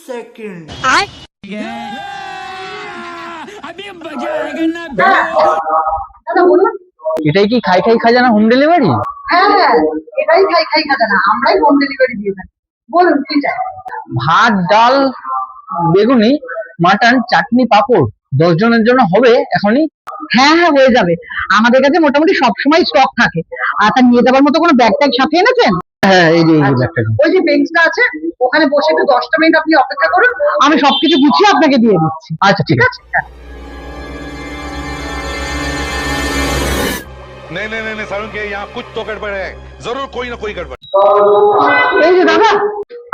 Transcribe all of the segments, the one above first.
second. দাদা বলুন। এটাই কি খাই খাই খাজানা হোম ডেলিভারি? হ্যাঁ হ্যাঁ, এটাই খাই খাই খাজানা, আমরাই হোম ডেলিভারি দিয়ে থাকি। বলুন কি চাই? ভাত, ডাল, বেগুনি, মাটন, চাটনি, পাঁপড় 10 জনের জন্য হবে এখনই? হ্যাঁ হ্যাঁ, হয়ে যাবে। আমাদের কাছে মোটামুটি সবসময় স্টক থাকে। আর তা নিয়ে যাবার মতো কোনো ব্যাগ ট্যাগ সাথে এনেছেন? হ্যাঁ, এই যে আচ্ছা, ব্যাগটা। ওই যে বেঞ্চটা আছে ওখানে বসে একটু 10টা মিনিট আপনি অপেক্ষা করুন, আমি সবকিছু গুছিয়ে আপনাকে দিয়ে দিচ্ছি। আচ্ছা ঠিক আছে। नहीं नहीं नहीं नहीं सारुण के यहाँ कुछ तो गड़बड़ है, जरूर कोई ना कोई गड़बड़। এই যে দাদা,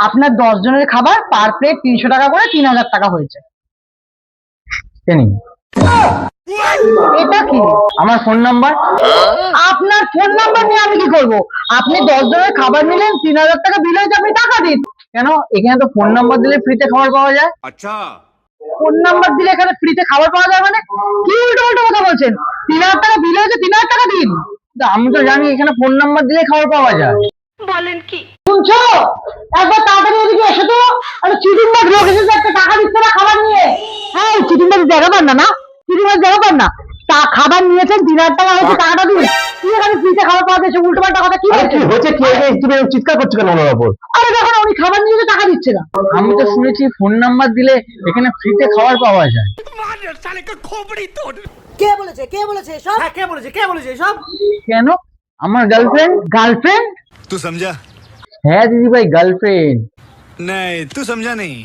আপনার 10 জনের খাবার পার প্লেট 300 টাকা করে 3000 টাকা হয়েছে। এই নিন। এটা কি? আমার ফোন নাম্বার। আপনার ফোন নাম্বার নিয়ে আমি কি করব? আপনি 10 জনের খাবার নিলেন, 3000 টাকা বিল হয়েছে, আপনি টাকা দিন। কেন? এখানে তো ফোন নাম্বার দিলে ফ্রিতে খাবার পাওয়া যায়। अच्छा ফোন নাম্বার দিলে এখানে ফ্রিতে খাবার পাওয়া যায় মানে? কি উল্টো উল্টো কথা বলছেন? 3000 টাকা বিল হয়েছে, 3000 টাকা দিন। তা আমি তো জানি এখানে ফোন নাম্বার দিলে খাবার পাওয়া যায়। শুনছো? একবার তাড়াতাড়ি এদিকে এসো তো। আরে চিটিং বাজ লোক এসেছে, একটা টাকা দিচ্ছে না খাবার নিয়ে। হ্যাঁ, চিটিং বাজ জায়গা পান না, না চিটিং বাজ জায়গা পান না। তা খাবার নিয়েছেন, 3000 টাকা হয়েছে, টাকাটা দিন। কি এখানে ফ্রিতে খাবার পাওয়া যাচ্ছে, উল্টো পাল্টা কথা কি আরে কি বলছেন? হচ্ছে? কি হয়েছে? তুমি চিৎকার করছো কেন ওনার উপর? আরে দেখুন, উনি খাবার নিয়েছে, টাকা দিচ্ছে না। আমি তো শুনেছি ফোন নাম্বার দিলে এখানে ফ্রিতে খাবার পাওয়া যায়। কে বলেছে? কে বলেছে সব? হ্যাঁ, কে বলেছে? কে বলেছে সব? কেন? আমার গার্লফ্রেন্ড। গার্লফ্রেন্ড? तू समझा? হ্যাঁ দিদি ভাই, গার্লফ্রেন্ড। नहीं तू समझा नहीं।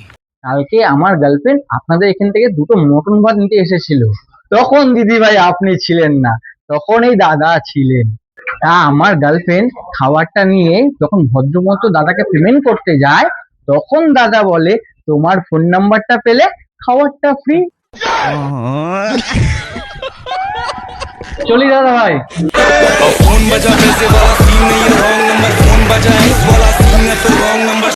কালকে আমার গার্লফ্রেন্ড আপনাদের এখান থেকে 2টো মটন ভাত নিতে এসেছিল। তখন দিদি ভাই আপনি ছিলেন না, তখন এই দাদা ছিলেন। তা আমার গার্লফ্রেন্ড খাবারটা নিয়ে যখন ভদ্রমতো দাদাকে পেমেন্ট করতে যায়, তখন দাদা বলে তোমার ফোন নাম্বারটা পেলে খাবারটা ফ্রি। চলি দাদা ভাই। फोन बजा पैसे वाला सीन नहीं है, रॉन्ग नंबर फोन बजा इस वाला सीन है तो रॉन्ग नंबर।